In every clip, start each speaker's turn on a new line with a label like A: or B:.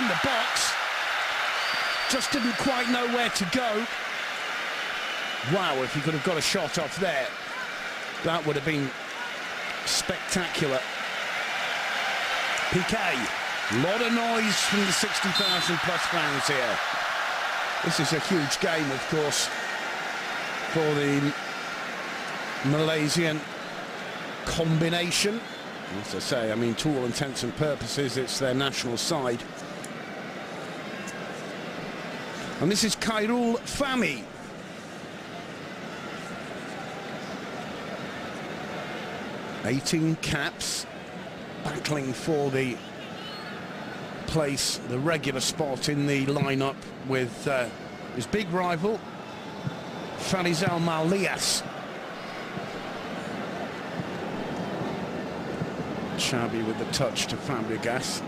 A: in the box. Just didn't quite know where to go. Wow, if he could have got a shot off there, that would have been spectacular. Piqué, a lot of noise from the 60,000 plus fans here. This is a huge game, of course, for the Malaysian combination. As I say, I mean, to all intents and purposes, it's their national side. And this is Khairul Fahmi. "18 caps, battling for the place, the regular spot in the lineup with his big rival, Farizal Malias. Xavi with the touch to Fabregas.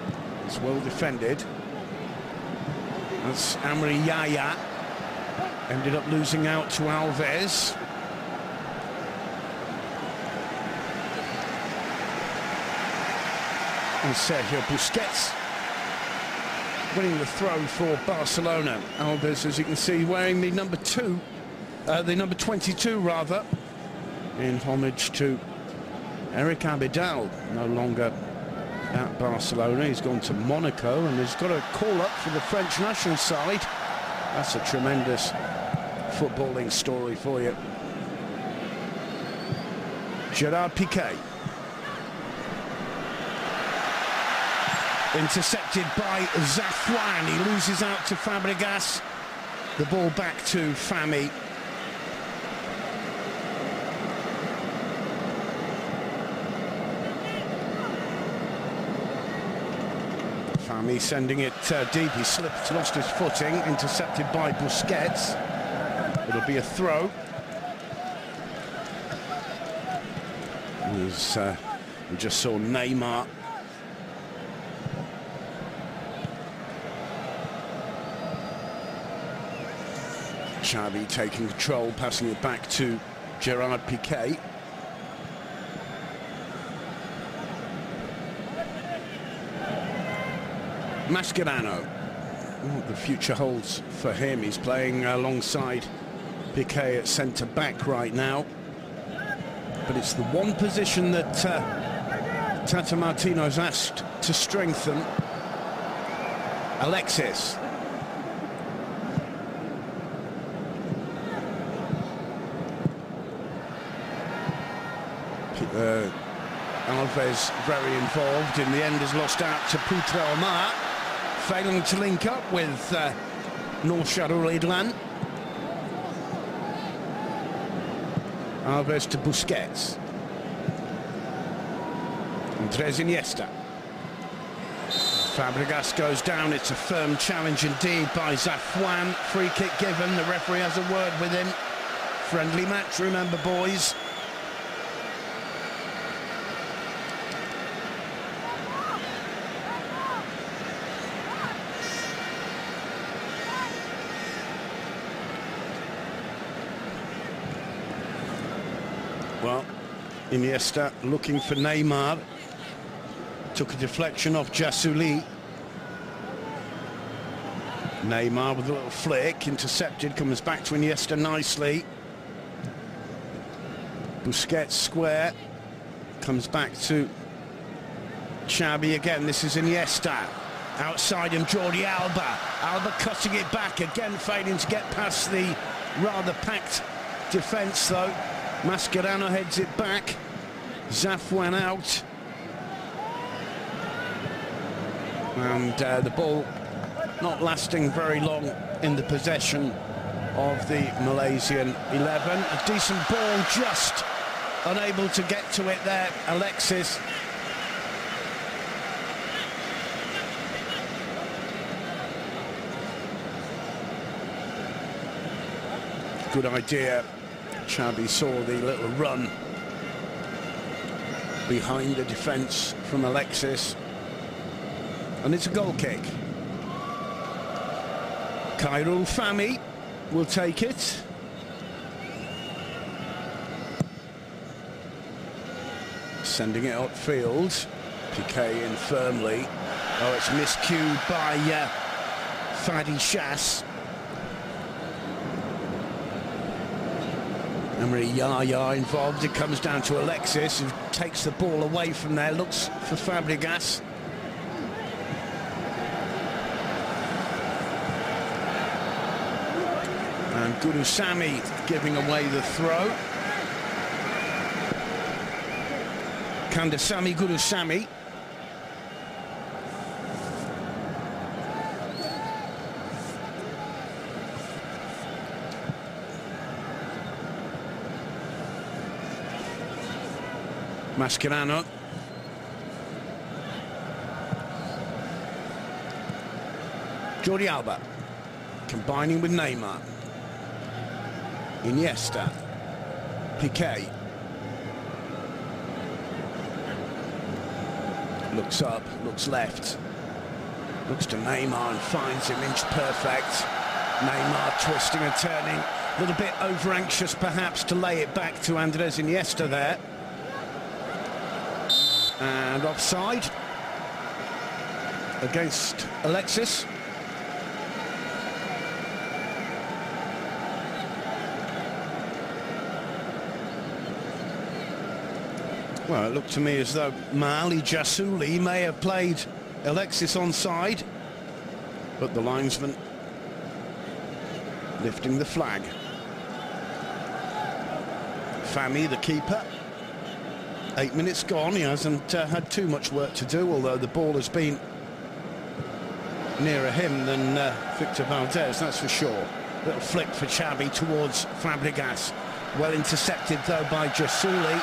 A: It's well defended. That's Amri Yaya. Ended up losing out to Alves. And Sergio Busquets winning the throw for Barcelona. Alves, as you can see, wearing the number 22 rather, in homage to Eric Abidal, no longer at Barcelona. He's gone to Monaco and he's got a call up for the French national side. That's a tremendous footballing story for you. Gerard Piqué. Intercepted by Zafwan. He loses out to Fabregas. The ball back to Fahmi. Fahmi sending it deep. He slipped, lost his footing. Intercepted by Busquets. It'll be a throw. We just saw Neymar. Xavi taking control, passing it back to Gerard Piqué. Mascherano. What the future holds for him. He's playing alongside Piqué at centre-back right now. But it's the one position that Tata Martino's asked to strengthen. Alexis. Alves very involved. In the end has lost out to Putra Omar, failing to link up with Noor Sharul Idlan. Alves to Busquets. Andres Iniesta. Fabregas goes down. It's a firm challenge indeed by Zafwan. Free kick given. The referee has a word with him. Friendly match, remember, boys. Well, Iniesta looking for Neymar. Took a deflection off Jassouli. Neymar with a little flick, intercepted, comes back to Iniesta nicely. Busquets square, comes back to Xavi again. This is Iniesta. Outside him, Jordi Alba. Alba cutting it back, again failing to get past the rather packed defence though. Mascherano heads it back. Zafwan out. And the ball not lasting very long in the possession of the Malaysian 11. A decent ball, just unable to get to it there, Alexis. Good idea. Xavi saw the little run behind the defence from Alexis. And it's a goal kick. Khairul Fahmi will take it. Sending it upfield. Piqué in firmly. Oh, it's miscued by Fadi Chass. Emery Yaya involved. It comes down to Alexis, who takes the ball away from there, looks for Fabregas. And Gurusami giving away the throw. Kandasamy Gurusami. Mascherano. Jordi Alba combining with Neymar. Iniesta. Piqué. Looks up, looks left. Looks to Neymar and finds him inch perfect. Neymar twisting and turning. A little bit over-anxious perhaps to lay it back to Andres Iniesta there. And offside against Alexis. Well, it looked to me as though Maali Jassouli may have played Alexis onside, but the linesman lifting the flag. Fami, the keeper. 8 minutes gone. He hasn't had too much work to do, although the ball has been nearer him than Victor Valdez, that's for sure. Little flick for Xavi towards Fabregas. Well intercepted, though, by Jassouli.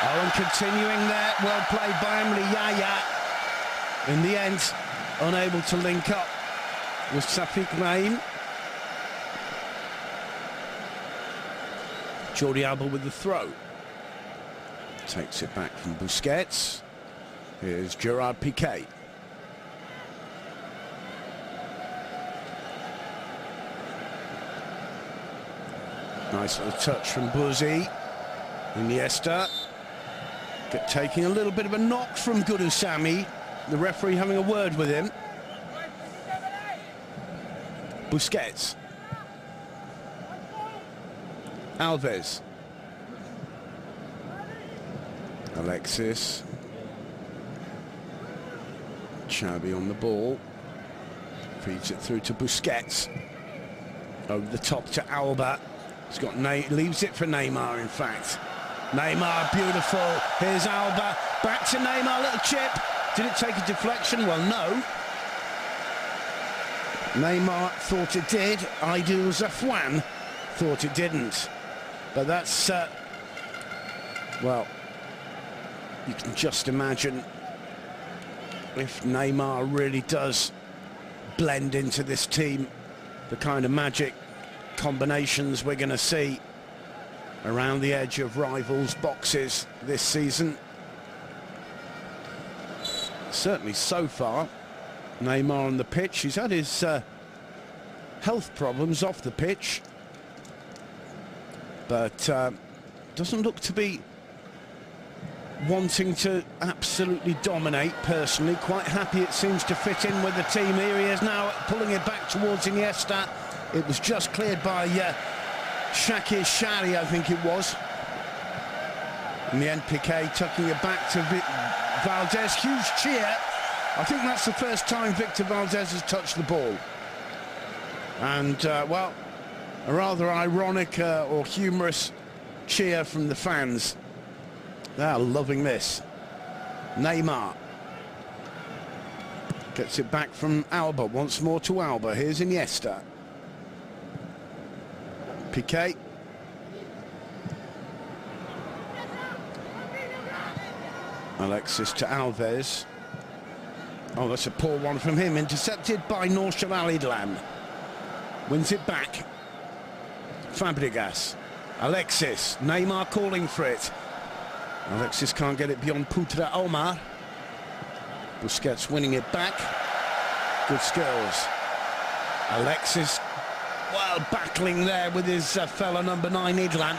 A: Oh, and continuing there, well played by Emery Yaya. In the end, unable to link up with Safik Naim. Jordi Alba with the throw. Takes it back from Busquets. Here's Gerard Piqué. Nice little touch from Buzi. Iniesta. Taking a little bit of a knock from Gurusami. The referee having a word with him. Busquets. Alves. Alexis. Xavi on the ball. Feeds it through to Busquets. Over the top to Alba. He's got leaves it for Neymar, in fact. Neymar, beautiful. Here's Alba. Back to Neymar, little chip. Did it take a deflection? Well, no. Neymar thought it did. Aidil Zafwan thought it didn't. But that's, well, you can just imagine if Neymar really does blend into this team, the kind of magic combinations we're going to see around the edge of rivals' boxes this season. Certainly so far, Neymar on the pitch. He's had his health problems off the pitch, but doesn't look to be wanting to absolutely dominate personally. Quite happy, it seems, to fit in with the team. Here he is now pulling it back towards Iniesta. It was just cleared by Shakir Shari, I think it was. In the end, Piqué tucking it back to Valdez. Huge cheer. I think that's the first time Victor Valdez has touched the ball. And, well, a rather ironic or humorous cheer from the fans. They're loving this. Neymar gets it back from Alba. Once more to Alba. Here's Iniesta. Piqué. Alexis to Alves. Oh, that's a poor one from him. Intercepted by Norsha Al-Idlam. Wins it back. Fabregas. Alexis. Neymar calling for it. Alexis can't get it beyond Putra Omar. Busquets winning it back. Good skills. Alexis, well, battling there with his fellow number 9, Idlan.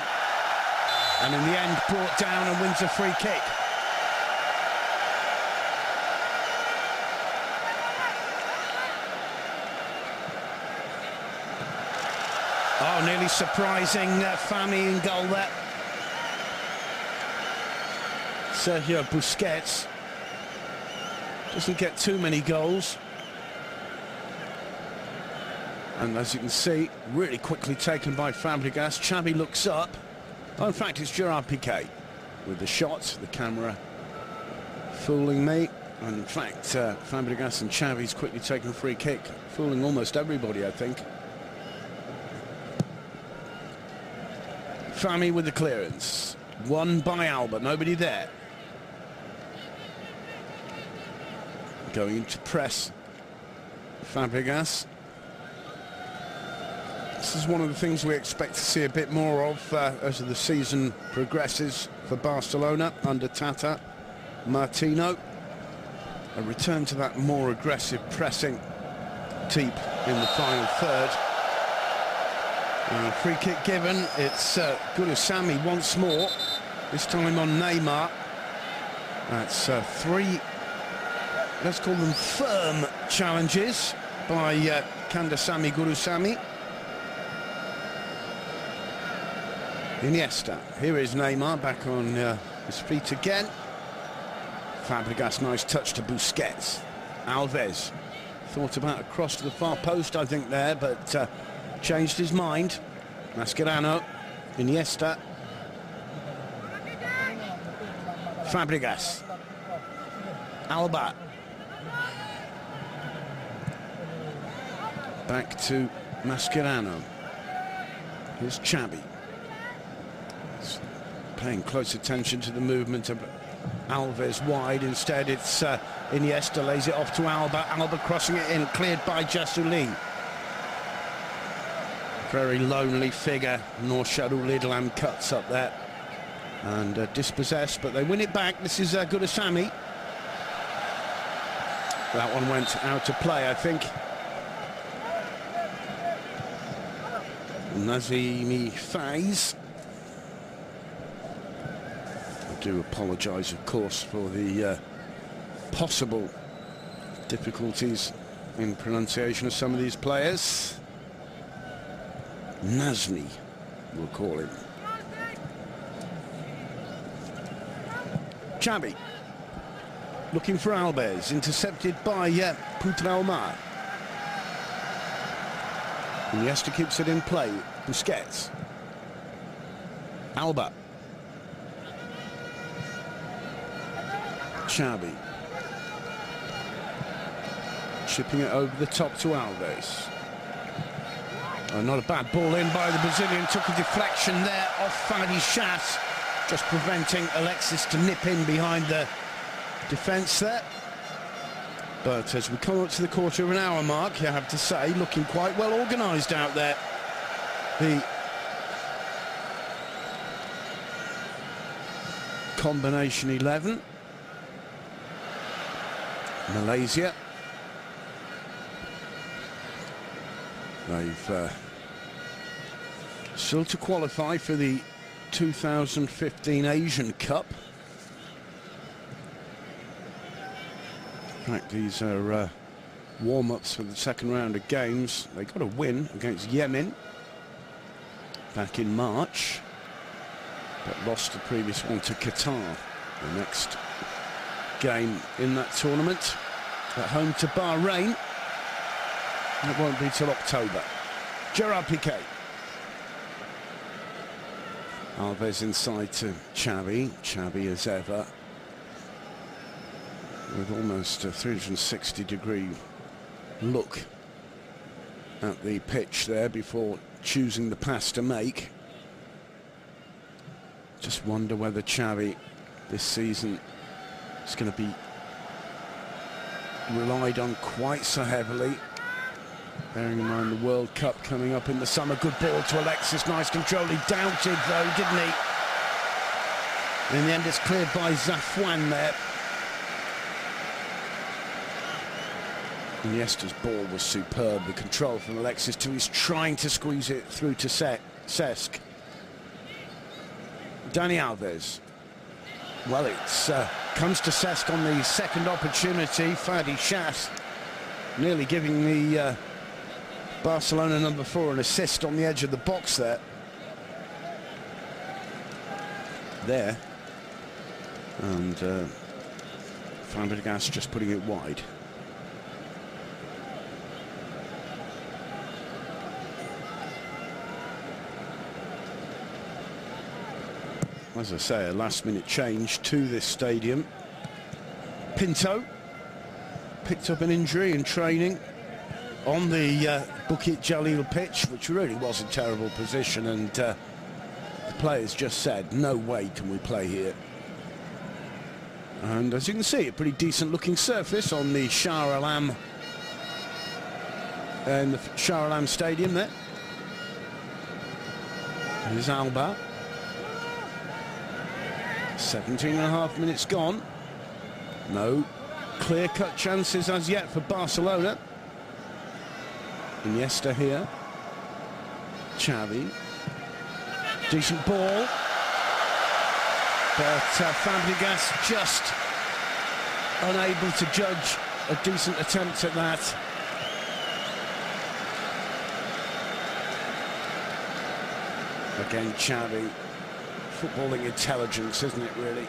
A: And in the end, brought down and wins a free kick. Nearly surprising Fami in goal there. Sergio Busquets doesn't get too many goals. And as you can see, really quickly taken by Fabregas. Xavi looks up. Oh, in fact, it's Gerard Piqué with the shot. The camera fooling me. And in fact, Fabregas and Xavi's quickly taken a free kick, fooling almost everybody, I think. Fami with the clearance. Won by Alba, nobody there. Going into press. Fabregas. This is one of the things we expect to see a bit more of as the season progresses for Barcelona under Tata Martino. A return to that more aggressive pressing deep in the final third. And free kick given. It's Gurusami once more, this time on Neymar. That's three, let's call them firm challenges by Kandasamy Gurusami. Iniesta. Here is Neymar back on his feet again. Fabregas, nice touch to Busquets. Alves thought about a cross to the far post, I think, there, but changed his mind. Mascherano. Iniesta. Fabregas. Alba. Back to Mascherano. Here's Xavi. Paying close attention to the movement of Alves wide. Instead, it's Iniesta lays it off to Alba. Alba crossing it in, cleared by Jassouli. Very lonely figure. Norshadoul Idlam cuts up there and dispossessed, but they win it back. This is Gurusami. That one went out of play, I think. Nazimi Faiz. I do apologise, of course, for the possible difficulties in pronunciation of some of these players. Nazni, we'll call him. Xavi, looking for Alves, intercepted by Putraumar. Iniesta keeps it in play. Busquets. Alba. Xavi. Chipping it over the top to Alves. Oh, not a bad ball in by the Brazilian. Took a deflection there off Fabregas, just preventing Alexis to nip in behind the defence there. But as we come up to the quarter of an hour mark, you have to say, looking quite well organised out there. The combination 11. Malaysia. They've still to qualify for the 2015 Asian Cup. In fact, these are warm-ups for the second round of games. They got a win against Yemen back in March, but lost the previous one to Qatar. The next game in that tournament at home to Bahrain. It won't be till October. Gerard Piqué. Alves inside to Xavi. Xavi as ever, with almost a 360-degree look at the pitch there before choosing the pass to make. Just wonder whether Xavi this season is going to be relied on quite so heavily, bearing in mind the World Cup coming up in the summer. Good ball to Alexis, nice control. He doubted though, didn't he? In the end, it's cleared by Zafwan there. Iniesta's ball was superb. The control from Alexis too. He's trying to squeeze it through to Cesc. Dani Alves. Well, it's comes to Cesc on the second opportunity. Fabregas nearly giving the Barcelona number 4, an assist on the edge of the box there. And Fabregas just putting it wide. As I say, a last-minute change to this stadium. Pinto picked up an injury in training on the Bukit Jalil pitch, which really was a terrible position, and the players just said, no way can we play here. And as you can see, a pretty decent-looking surface on the Shah Alam, in the Shah Alam Stadium there. Here's Alba. 17.5 minutes gone. No clear-cut chances as yet for Barcelona. Iniesta here. Xavi. Decent ball. But Fabregas just unable to judge a decent attempt at that. Again, Xavi. Footballing intelligence, isn't it, really?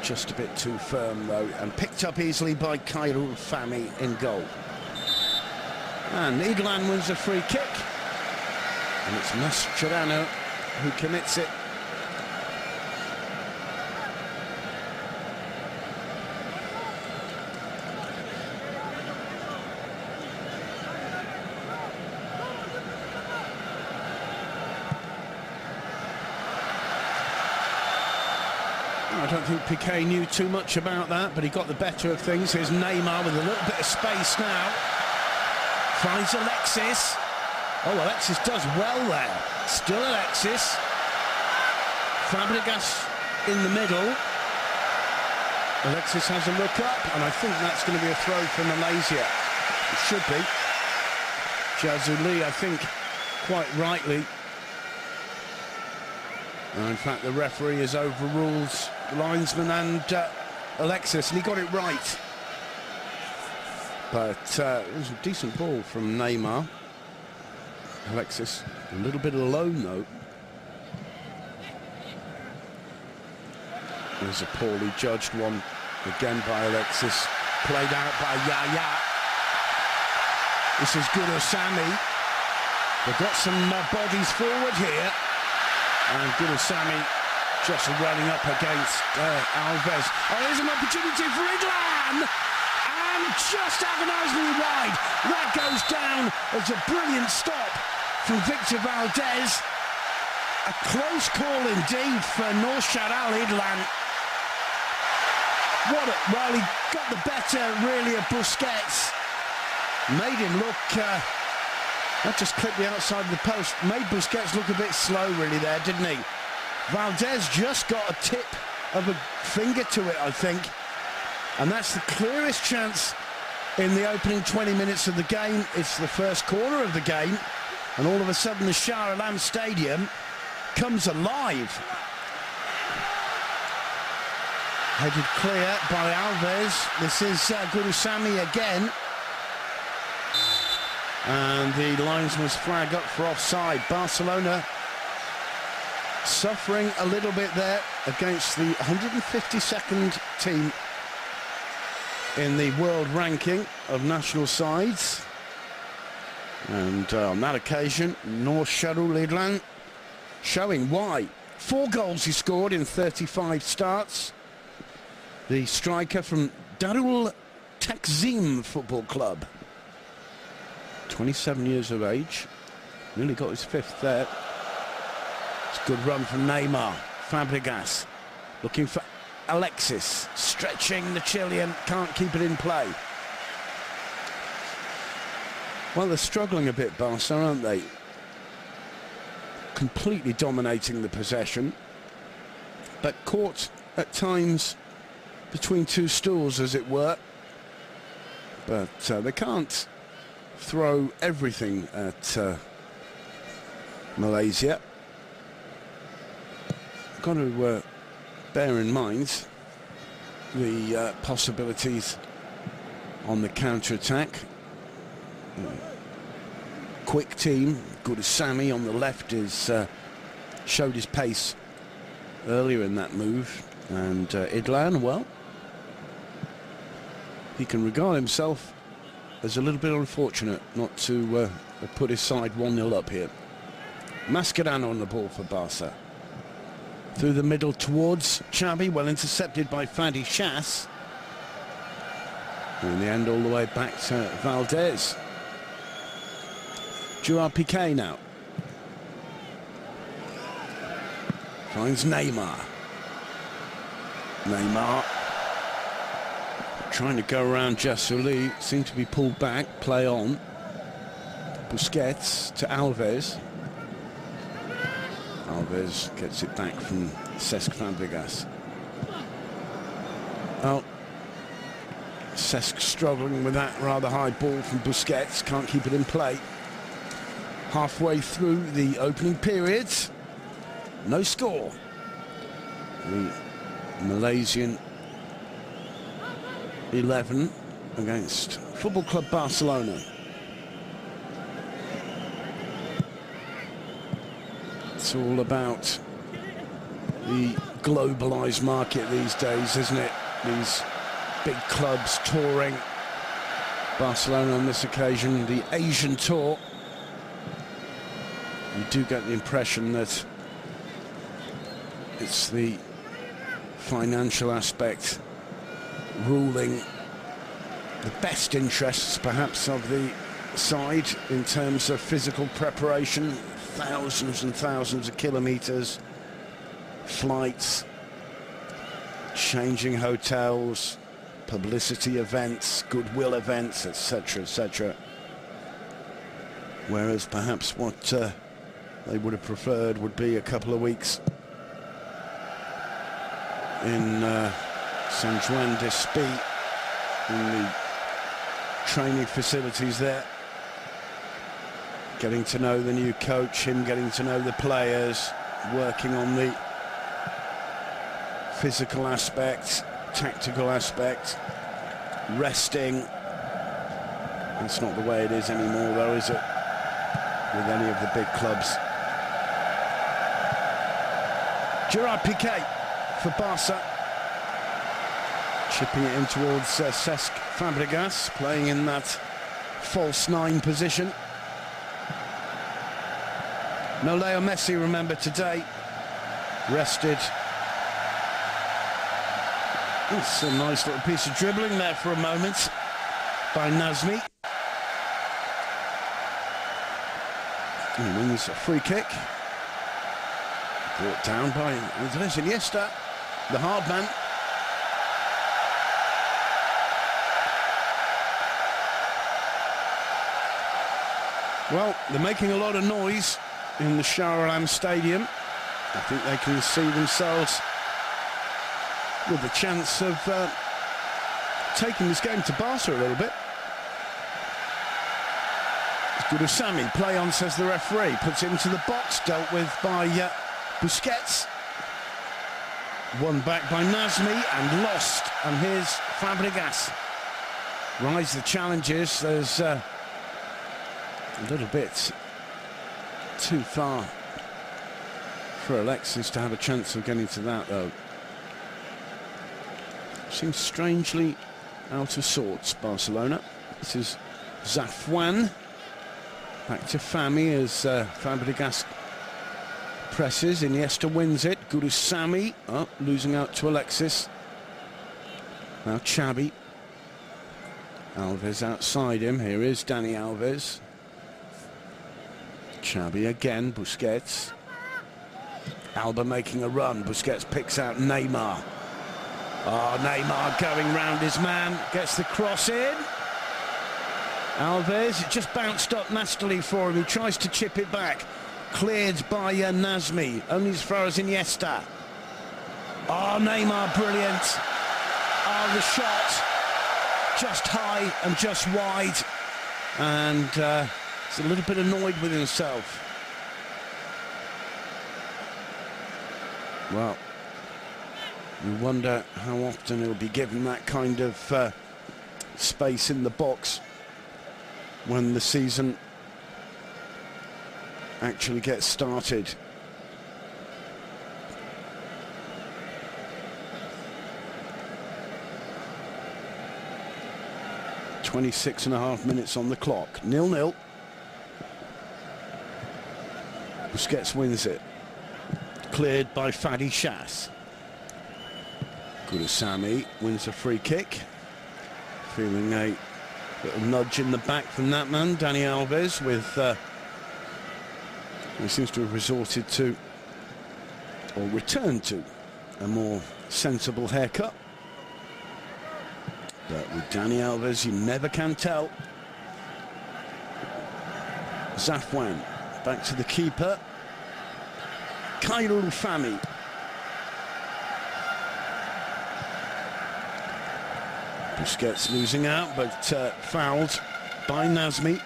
A: Just a bit too firm, though, and picked up easily by Khairul Fahmy in goal. And Idlan wins a free kick, and it's Mascherano who commits it. I don't think Piqué knew too much about that, but he got the better of things. Here's Neymar with a little bit of space now. Finds Alexis. Oh, Alexis does well there. Still Alexis. Fabregas in the middle. Alexis has a look up, and I think that's going to be a throw for Malaysia. It should be. Jazuli, I think, quite rightly. In fact, the referee has overruled linesman and Alexis, and he got it right. But it was a decent ball from Neymar. Alexis, a little bit alone, though. There's a poorly judged one, again by Alexis. Played out by Yaya. This is good Osami. They've got some bodies forward here. And Gurusami just running up against Alves. Oh, there's an opportunity for Idlan! And just agonisingly wide. That goes down as a brilliant stop from Victor Valdez. A close call indeed for Norshad Al Idlan. Well, he got the better, really, of Busquets. Made him look... that just clipped the outside of the post. Made Busquets look a bit slow, really, there, didn't he? Valdez just got a tip of a finger to it, I think. And that's the clearest chance in the opening 20 minutes of the game. It's the first quarter of the game. And all of a sudden, the Shah Alam Stadium comes alive. Headed clear by Alves. This is Gurusami again. And the linesman's flag up for offside. Barcelona suffering a little bit there against the 152nd team in the world ranking of national sides. And on that occasion, Norshad Al Idlan showing why. 4 goals he scored in 35 starts. The striker from Darul Takzim Football Club. 27 years of age. Nearly got his 5th there. It's a good run from Neymar. Fabregas looking for Alexis. Stretching the Chilean. Can't keep it in play. Well, they're struggling a bit, Barca, aren't they? Completely dominating the possession. But caught at times between 2 stools, as it were. But they can't throw everything at Malaysia. Got to bear in mind the possibilities on the counter-attack. quick team. Good as Sammy on the left is showed his pace earlier in that move, and Idlan, well, he can regard himself as a little bit unfortunate not to put his side 1-0 up here. Mascherano on the ball for Barca. Through the middle towards Xavi, well intercepted by Fadi Chas. And in the end, all the way back to Valdez. Gerard Piqué now. Finds Neymar. Neymar trying to go around Jassouli, seemed to be pulled back, play on. Busquets to Alves. Alves gets it back from Cesc Fabregas. Oh, Cesc struggling with that rather high ball from Busquets, can't keep it in play. Halfway through the opening period, no score. The Malaysian 11 against Football Club Barcelona. It's all about the globalised market these days, isn't it? These big clubs touring. Barcelona on this occasion, the Asian tour. You do get the impression that it's the financial aspect ruling the best interests, perhaps, of the side in terms of physical preparation. Thousands and thousands of kilometres, flights, changing hotels, publicity events, goodwill events, etc., etc. Whereas perhaps what they would have preferred would be a couple of weeks in San Juan de Espí, in the training facilities there, getting to know the new coach, him getting to know the players, working on the physical aspect, tactical aspect, resting. That's not the way it is anymore, though, is it, with any of the big clubs? Gerard Piqué for Barca, chipping it in towards Cesc Fabregas, playing in that false 9 position. No Leo Messi, remember, today, rested. It's a nice little piece of dribbling there for a moment by Nazmi. He wins a free kick. Brought down by Andres Iniesta, the hard man. Well, they're making a lot of noise in the Shah Alam Stadium. I think they can see themselves with the chance of taking this game to Barca a little bit. It's good as Sammy. Play on, says the referee. Puts it into the box, dealt with by Busquets. Won back by Nazmi and lost. And here's Fabregas. Rise the challenges. There's a little bit too far for Alexis to have a chance of getting to that, though. Seems strangely out of sorts, Barcelona. This is Zafwan. Back to Fami as Fabregas presses. Iniesta wins it. Good as Sami. Oh, losing out to Alexis. Now Xavi. Alves outside him. Here is Dani Alves. Xavi again. Busquets. Alba making a run. Busquets picks out Neymar. Oh, Neymar going round his man, gets the cross in. Alves, it just bounced up nastily for him. He tries to chip it back. Cleared by Nazmi, only as far as Iniesta. Oh, Neymar, brilliant. Oh, the shot, just high and just wide. And he's a little bit annoyed with himself. Well, you wonder how often he'll be given that kind of space in the box when the season actually get started. .26.5 minutes on the clock. 0-0. Busquets wins it. Cleared by Fadi Chas. Gurusami wins a free kick. Feeling a little nudge in the back from that man, Dani Alves, with he seems to have resorted to, or returned to, a more sensible haircut. But with Dani Alves, you never can tell. Zafwan back to the keeper. Khairul Fami. Busquets losing out, but fouled by Nazmi.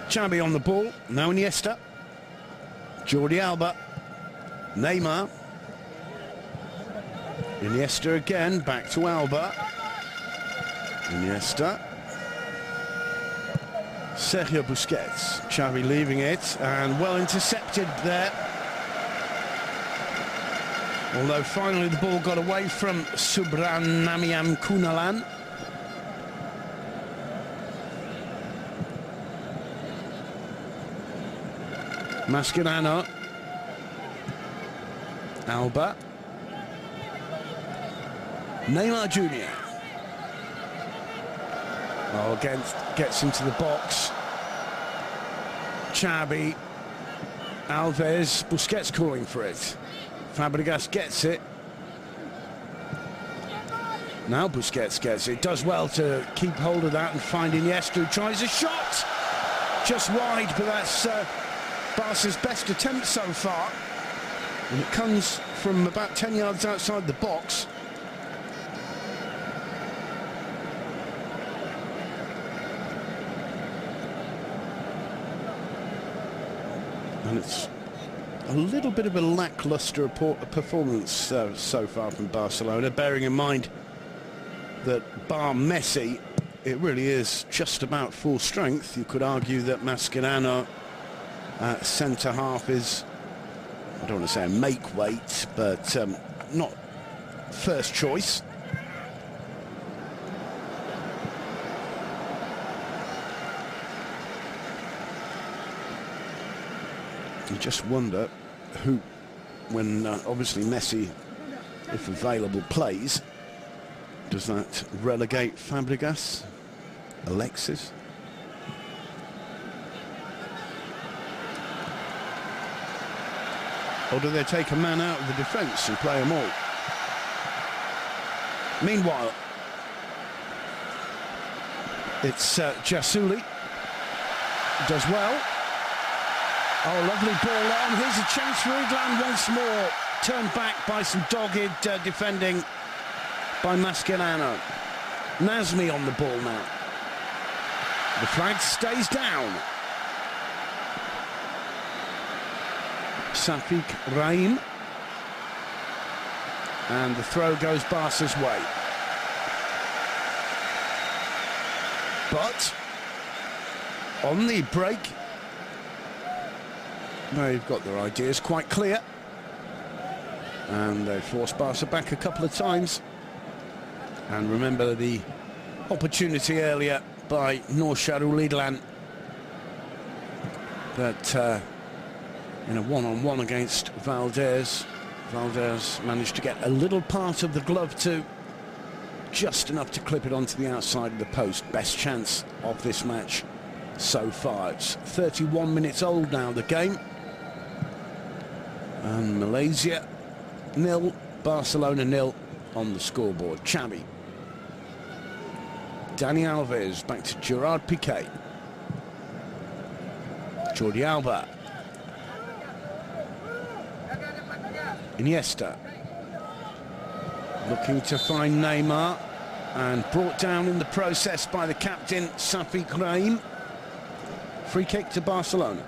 A: Xavi on the ball, now Iniesta. Jordi Alba. Neymar. Iniesta again, back to Alba. Iniesta. Sergio Busquets. Xavi leaving it, and well intercepted there. Although finally the ball got away from Subramaniam Kunalan. Mascherano. Alba. Neymar Jr. Oh, again, gets into the box. Xavi. Alves. Busquets calling for it. Fabregas gets it. Now Busquets gets it. Does well to keep hold of that and find Iniesta, who tries a shot. Just wide, but that's Barca's best attempt so far. And it comes from about 10 yards outside the box. And it's a little bit of a lacklustre performance so far from Barcelona, bearing in mind that bar Messi, it really is just about full strength. You could argue that Mascherano at centre-half is, I don't want to say a make weight, but not first choice. You just wonder who, when obviously Messi, if available, plays, does that relegate Fabregas, Alexis? Or do they take a man out of the defence and play them all? Meanwhile, it's Jasuli. Does well. Oh, lovely ball on. Here's a chance for England once more. Turned back by some dogged defending by Mascherano. Nazmi on the ball now. The flag stays down. Safik Rahim. And the throw goes Barca's way. But on the break, they've got their ideas quite clear, and they forced Barca back a couple of times. And remember the opportunity earlier by Noor Shahrul-Idlan that in a one-on-one against Valdez managed to get a little part of the glove to, just enough to clip it onto the outside of the post. Best chance of this match so far. It's 31 minutes old now, the game. And Malaysia 0, Barcelona 0 on the scoreboard. Xavi. Dani Alves back to Gerard Piqué. Jordi Alba. Iniesta. Looking to find Neymar, and brought down in the process by the captain, Safik Rahim. Free kick to Barcelona.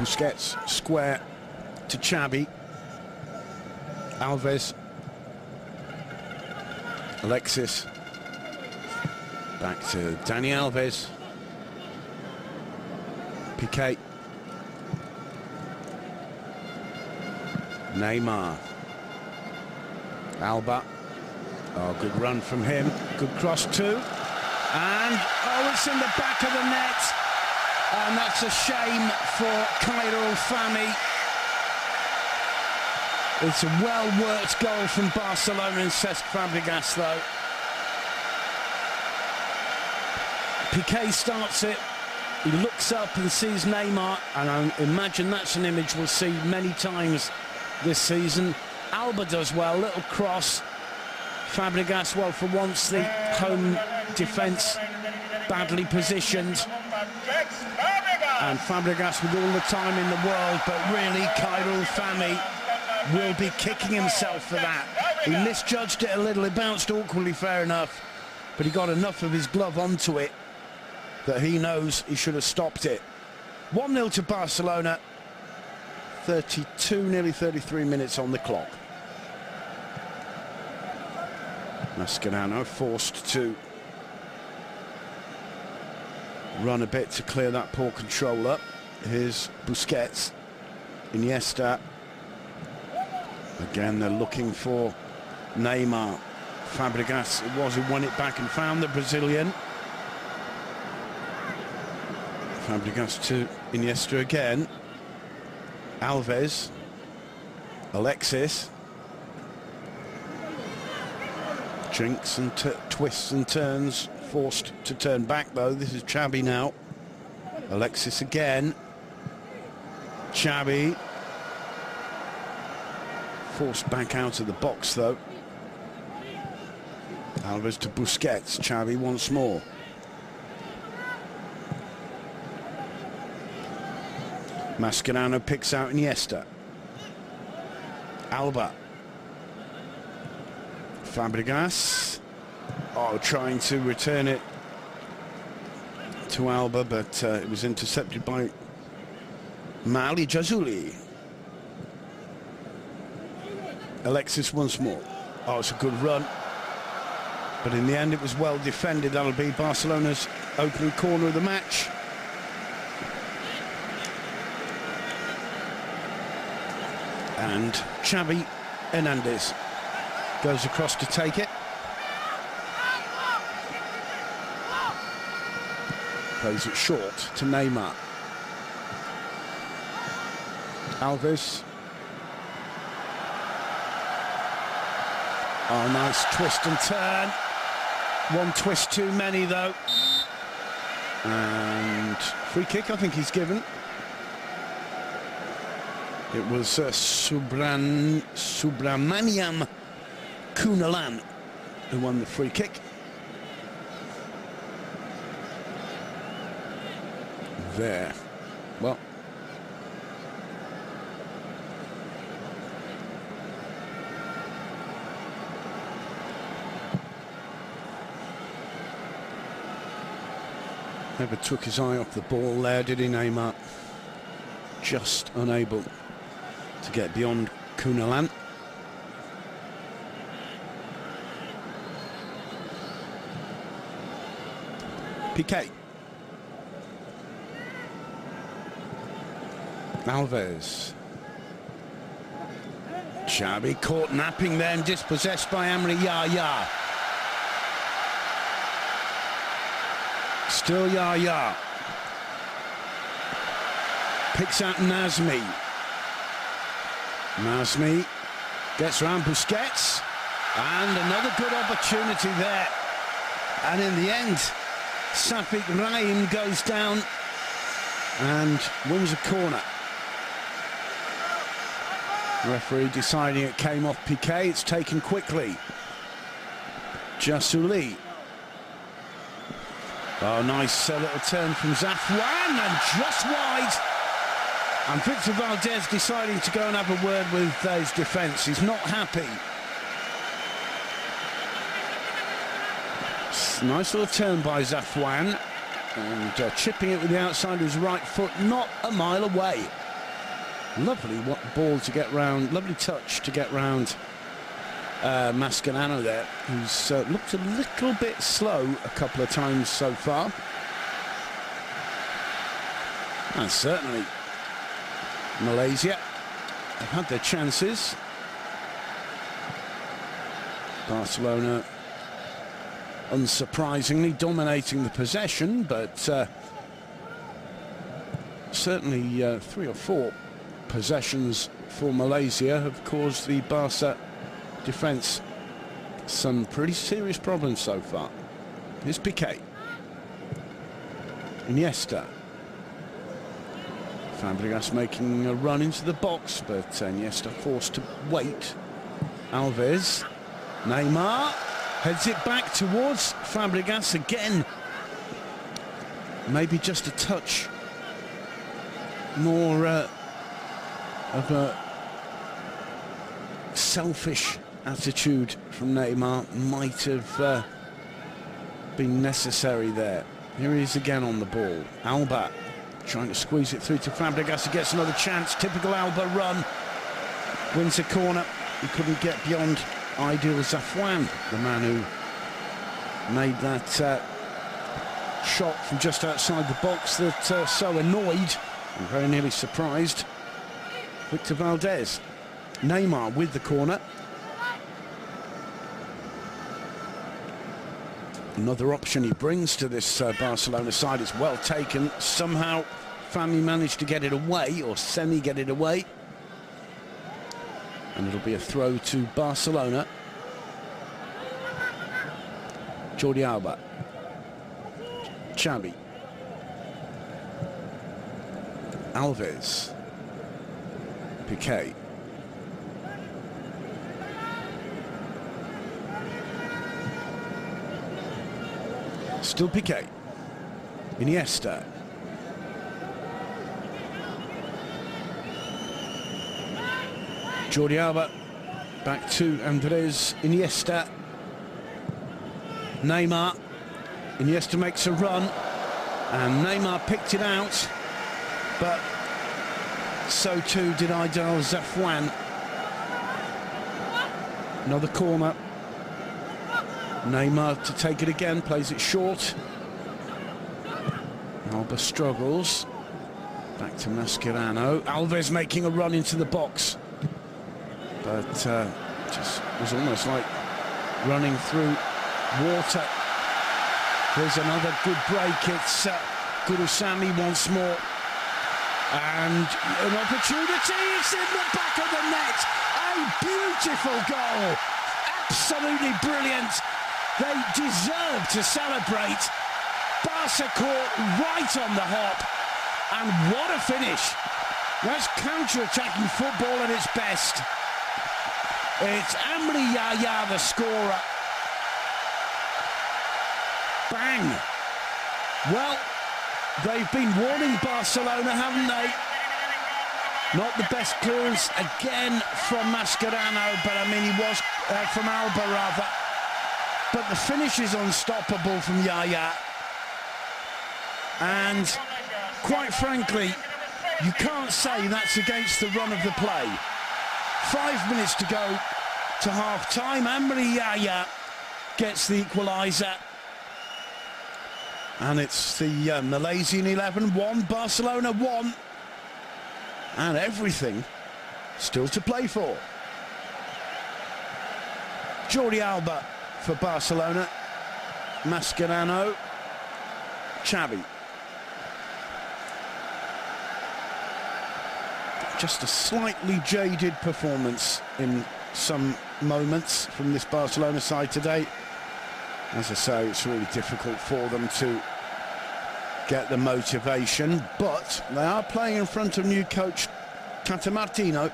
A: Busquets square to Xavi. Alves. Alexis. Back to Dani Alves. Piqué. Neymar. Alba. Oh, good run from him. Good cross too. And, oh, it's in the back of the net. And that's a shame for Khairul Fahmy. It's a well-worked goal from Barcelona and Cesc Fabregas, though. Piqué starts it. He looks up and sees Neymar, and I imagine that's an image we'll see many times this season. Alba does well, little cross. Fabregas, well, for once the home defence badly positioned. And Fabregas with all the time in the world, but really Khairul Fahmy will be kicking himself for that. He misjudged it a little, it bounced awkwardly, fair enough, but he got enough of his glove onto it that he knows he should have stopped it. 1-0 to Barcelona, 32, nearly 33 minutes on the clock. Mascherano forced to run a bit to clear that poor control up. Here's Busquets, Iniesta. Again, they're looking for Neymar. Fabregas, it was who won it back and found the Brazilian. Fabregas to Iniesta again. Alves. Alexis. Drinks and twists and turns. Forced to turn back, though. This is Xavi now. Alexis again. Xavi. Forced back out of the box, though. Alves to Busquets. Xavi once more. Mascherano picks out Iniesta. Alba. Fabregas. Oh, trying to return it to Alba, but it was intercepted by Mali Jazuli. Alexis once more. Oh, it's a good run. But in the end, it was well defended. That'll be Barcelona's opening corner of the match. And Xavi Hernandez goes across to take it. Plays it short to Neymar. Alves. Oh, nice twist and turn. One twist too many, though. And free kick, I think he's given. It was Subramaniam Kunalan who won the free kick. There. Well, never took his eye off the ball there, did he, Neymar? Just unable to get beyond Kunalan. Piqué. Alves. Xavi caught napping then, dispossessed by Amri Yaya. Still Yaya. Picks out Nazmi. Nazmi gets round Busquets. And another good opportunity there. And in the end, Safik Rahim goes down and wins a corner. Referee deciding it came off Piqué. It's taken quickly. Jassouli. Oh, nice little turn from Zafwan, and just wide. And Victor Valdez deciding to go and have a word with his defence. He's not happy. Nice little turn by Zafwan, and chipping it with the outside of his right foot, not a mile away. Lovely ball to get round, lovely touch to get round Mascherano there, who's looked a little bit slow a couple of times so far. And certainly Malaysia have had their chances. Barcelona, unsurprisingly, dominating the possession, but certainly 3 or 4 possessions for Malaysia have caused the Barca defence some pretty serious problems so far. Here's Piqué. Iniesta. Fabregas making a run into the box, but Iniesta forced to wait. Alves. Neymar heads it back towards Fabregas again. Maybe just a touch more of a selfish attitude from Neymar might have been necessary there. Here he is again on the ball. Alba trying to squeeze it through to Fabregas. He gets another chance. Typical Alba run. Wins a corner. He couldn't get beyond Ideal Zafwan, the man who made that shot from just outside the box that so annoyed and very nearly surprised Victor Valdez. Neymar with the corner. Another option he brings to this Barcelona side. It's well taken. Somehow Fami managed to get it away, or semi-get it away. And it'll be a throw to Barcelona. Jordi Alba. Xavi. Alves. Piqué. Still Piqué. Iniesta. Jordi Alba back to Andres Iniesta. Neymar. Iniesta makes a run, and Neymar picked it out, but so too did Ideal Zafwan. Another corner. Neymar to take it again, plays it short. Alba struggles. Back to Mascherano. Alves making a run into the box, but just was almost like running through water. There's another good break. It's Gurusami once more, and an opportunity. It's in the back of the net. A beautiful goal, absolutely brilliant. They deserve to celebrate. Barca caught right on the hop, and what a finish. That's counter-attacking football at its best. It's Amri Yaya, the scorer. Bang! Well, they've been warning Barcelona, haven't they? Not the best clearance again from Mascherano, but I mean he was from Alba rather. But the finish is unstoppable from Yaya. And quite frankly, you can't say that's against the run of the play. 5 minutes to go to half-time. Amri Yaya gets the equaliser. And it's the Malaysian 11 1, Barcelona 1. And everything still to play for. Jordi Alba for Barcelona. Mascherano. Xavi. Just a slightly jaded performance in some moments from this Barcelona side today. As I say, it's really difficult for them to get the motivation, but they are playing in front of new coach Tata Martino,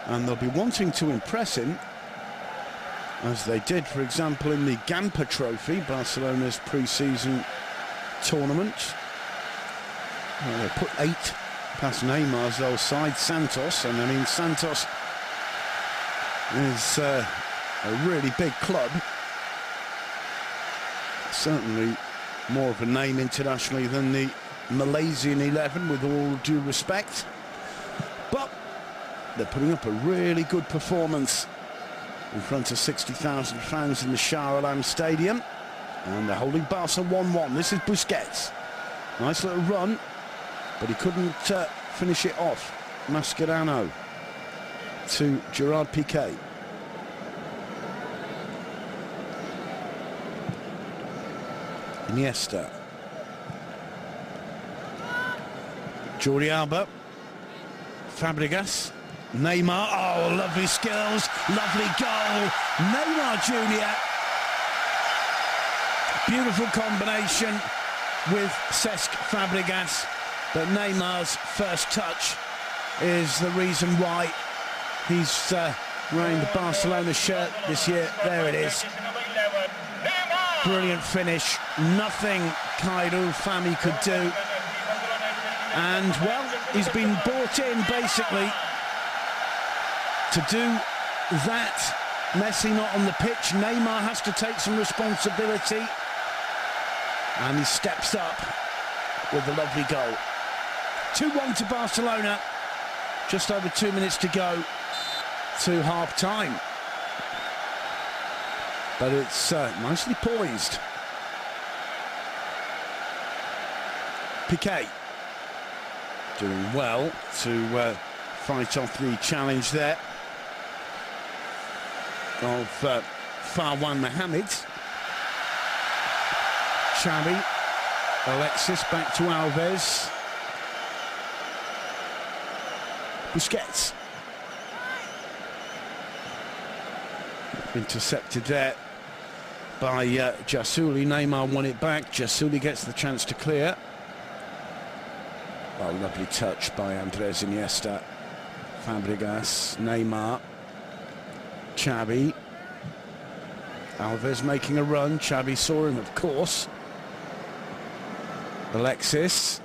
A: and they'll be wanting to impress him, as they did, for example, in the Gamper Trophy, Barcelona's pre-season tournament. Well, they put 8 past Neymar's old side, Santos, and I mean Santos is a really big club. Certainly more of a name internationally than the Malaysian 11, with all due respect. But They're putting up a really good performance in front of 60,000 fans in the Shah Alam Stadium. And they're holding Barca 1-1. This is Busquets. Nice little run, but he couldn't finish it off. Mascherano to Gerard Piqué. Iniesta. Jordi Alba. Fabregas. Neymar. Oh, lovely skills. Lovely goal. Neymar Jr. Beautiful combination with Cesc Fabregas. But Neymar's first touch is the reason why he's wearing the Barcelona shirt this year. There it is. Brilliant finish. Nothing Kairu Fami could do. And, well, he's been brought in, basically, to do that. Messi not on the pitch. Neymar has to take some responsibility. And he steps up with a lovely goal. 2-1 to Barcelona. Just over 2 minutes to go to half-time. But it's nicely poised. Piqué doing well to fight off the challenge there of Farwan Mohamed. Xavi, Alexis back to Alves. Busquets. Intercepted there by Jassouli. Neymar won it back. Jassouli gets the chance to clear. Oh, lovely touch by Andres Iniesta. Fabregas, Neymar, Xavi. Alves making a run. Xavi saw him, of course. Alexis.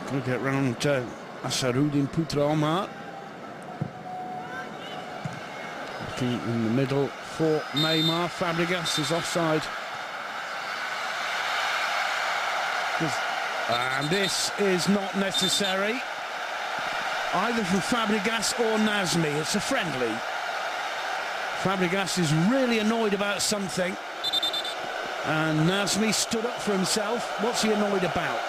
A: Going to get round Asaruddin Putra-Omar. Looking in the middle for Neymar. Fabregas is offside. And this is not necessary, either from Fabregas or Nazmi. It's a friendly. Fabregas is really annoyed about something. And Nazmi stood up for himself. What's he annoyed about?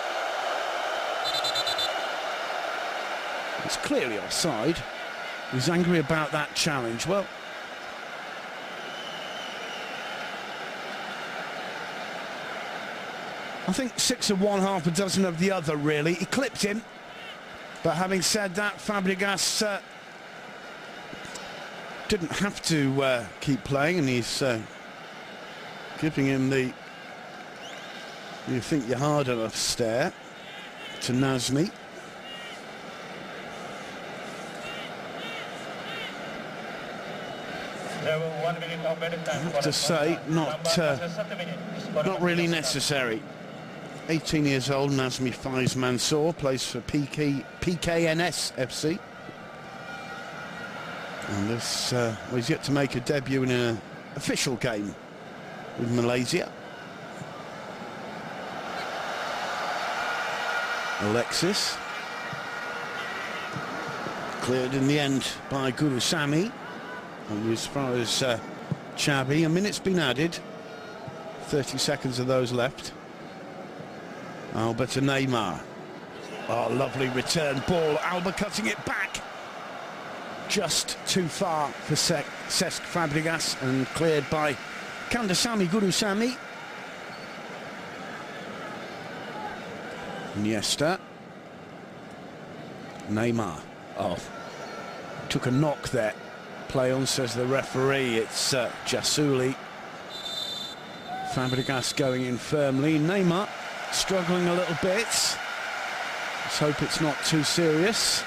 A: It's clearly offside. He's angry about that challenge. Well, I think 6 of one, half a dozen of the other, really. He clipped him. But having said that, Fabregas didn't have to keep playing, and he's giving him the "you think you're hard enough" stare to Nazmi. I have to say, not really necessary. 18 years old, Nazmi Faiz Mansour, plays for PKNS FC. And this, well, he's yet to make a debut in an official game with Malaysia. Alexis. Cleared in the end by Gurusami. And as far as Xavi, a minute's been added. 30 seconds of those left. Alba to Neymar. Oh, lovely return ball. Alba cutting it back. Just too far for Cesc Fabregas, and cleared by Kandasamy Gurusami. Iniesta. Neymar. Oh, took a knock there. Play on, says the referee. It's Jassouli. Fabregas going in firmly. Neymar struggling a little bit. Let's hope it's not too serious.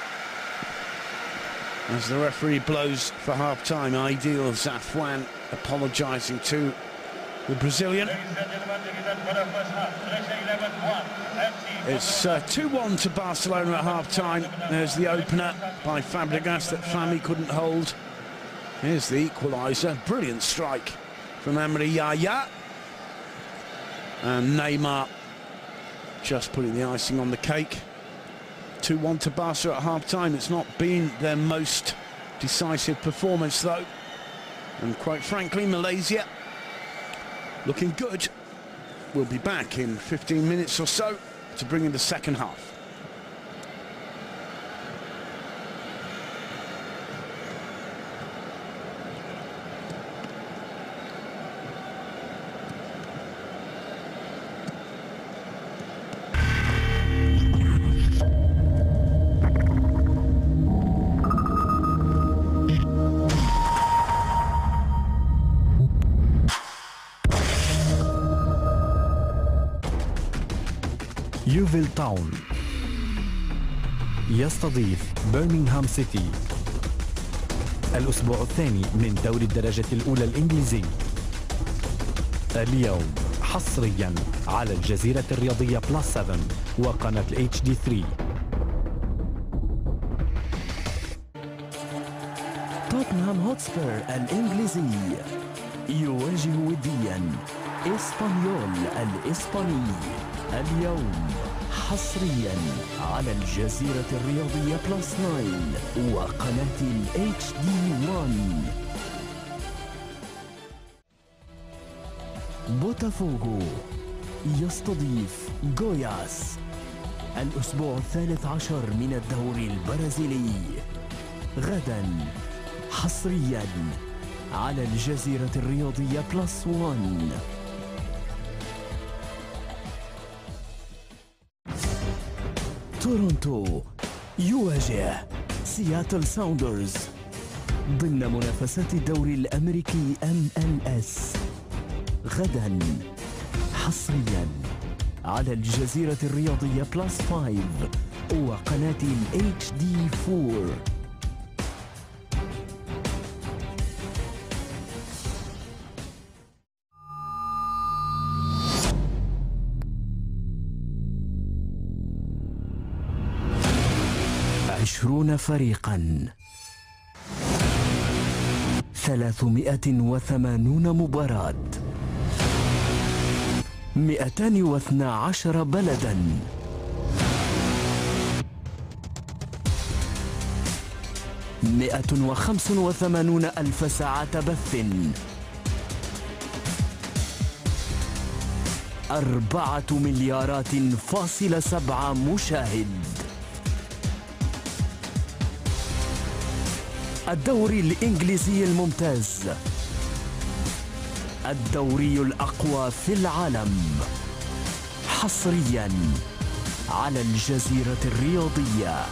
A: As the referee blows for half-time, Ideal Zafwan apologising to the Brazilian. It's 2-1 to Barcelona at half-time. There's the opener by Fabregas that Fami couldn't hold. Here's the equaliser. Brilliant strike from Amri Yaya. And Neymar just putting the icing on the cake 2-1 to Barca at half-time. It's not been their most decisive performance, though. And quite frankly, Malaysia looking good. We'll be back in 15 minutes or so to bring in the second half.
B: يوفيل تاون يستضيف برمنغهام سيتي الأسبوع الثاني من دوري الدرجة الأولى الإنجليزي. اليوم حصريا على الجزيرة الرياضية بلس 7 وقناة HD3.
C: توتنهام هوتسبير الإنجليزي يواجه وديا إسبانيول الإسباني اليوم حصريا على الجزيرة الرياضية بلس 9 وقناة HD1. بوتافوغو يستضيف غوياس الأسبوع الثالث عشر من الدوري البرازيلي غدا حصريا على الجزيرة الرياضية بلس 1. تورونتو يواجه سياتل ساوندرز ضمن منافسات الدوري الأمريكي MLS غدا حصريا على الجزيرة الرياضية بلس 5 وقناة HD4. عشرون فريقاً 380 مباراة 212 بلداً 185 ألف ساعة بث 4 مليارات فاصلة 7 مشاهد. الدوري الإنجليزي الممتاز، الدوري الأقوى في العالم، حصرياً على الجزيرة الرياضية.